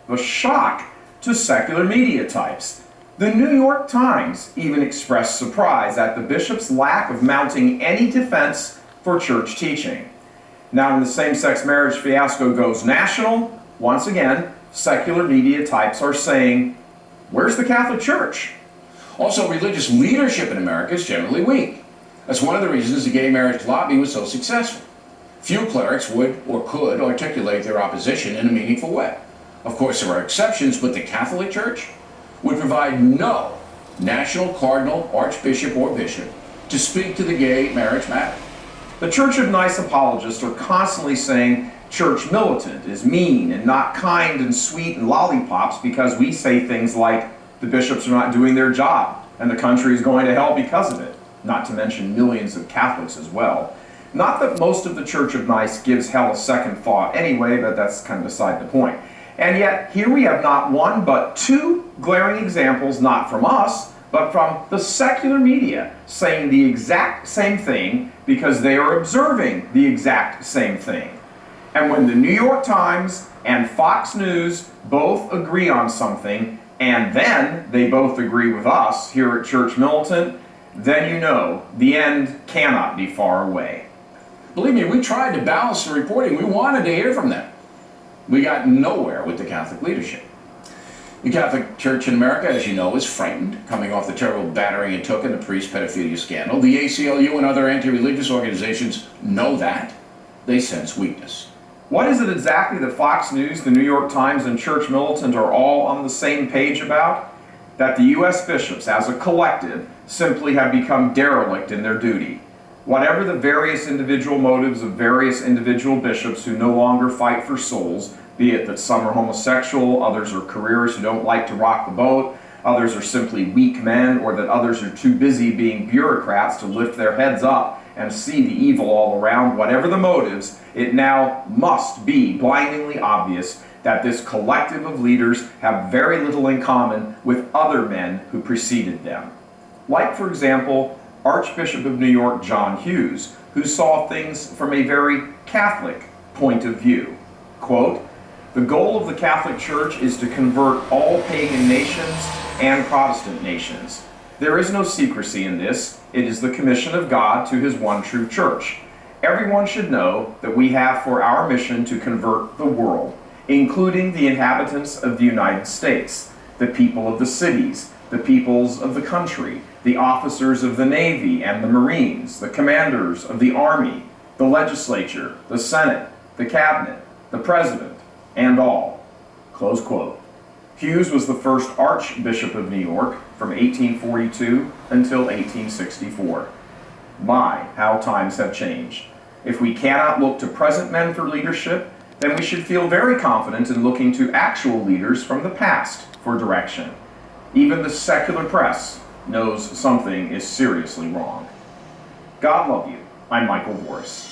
the shock to secular media types. The New York Times even expressed surprise at the bishop's lack of mounting any defense for church teaching. Now, when the same-sex marriage fiasco goes national, once again, secular media types are saying, where's the Catholic Church? Also, religious leadership in America is generally weak. That's one of the reasons the gay marriage lobby was so successful. Few clerics would or could articulate their opposition in a meaningful way. Of course, there are exceptions, but the Catholic Church would provide no national cardinal, archbishop, or bishop to speak to the gay marriage matter. The Church of Nice apologists are constantly saying church militant is mean and not kind and sweet and lollipops because we say things like the bishops are not doing their job and the country is going to hell because of it, not to mention millions of Catholics as well. Not that most of the Church of Nice gives hell a second thought anyway, but that's kind of beside the point. And yet, here we have not one but two glaring examples, not from us, but from the secular media, saying the exact same thing because they are observing the exact same thing. And when the New York Times and Fox News both agree on something, and then they both agree with us here at Church Militant, then you know the end cannot be far away. Believe me, we tried to balance the reporting. We wanted to hear from them. We got nowhere with the Catholic leadership. The Catholic Church in America, as you know, is frightened, coming off the terrible battering it took in the priest pedophilia scandal. The ACLU and other anti-religious organizations know that. They sense weakness. What is it exactly that Fox News, the New York Times, and Church Militant are all on the same page about? That the U.S. bishops, as a collective, simply have become derelict in their duty. Whatever the various individual motives of various individual bishops who no longer fight for souls, be it that some are homosexual, others are careerists who don't like to rock the boat, others are simply weak men, or that others are too busy being bureaucrats to lift their heads up and see the evil all around, whatever the motives, it now must be blindingly obvious that this collective of leaders have very little in common with other men who preceded them. Like, for example, Archbishop of New York John Hughes, who saw things from a very Catholic point of view. Quote, "The goal of the Catholic Church is to convert all pagan nations and Protestant nations. There is no secrecy in this. It is the commission of God to His one true Church. Everyone should know that we have for our mission to convert the world, including the inhabitants of the United States, the people of the cities, the peoples of the country, the officers of the Navy and the Marines, the commanders of the Army, the legislature, the Senate, the cabinet, the president, and all." Close quote. Hughes was the first Archbishop of New York from 1842 until 1864. My, how times have changed. If we cannot look to present men for leadership, then we should feel very confident in looking to actual leaders from the past for direction. Even the secular press knows something is seriously wrong. God love you. I'm Michael Voris.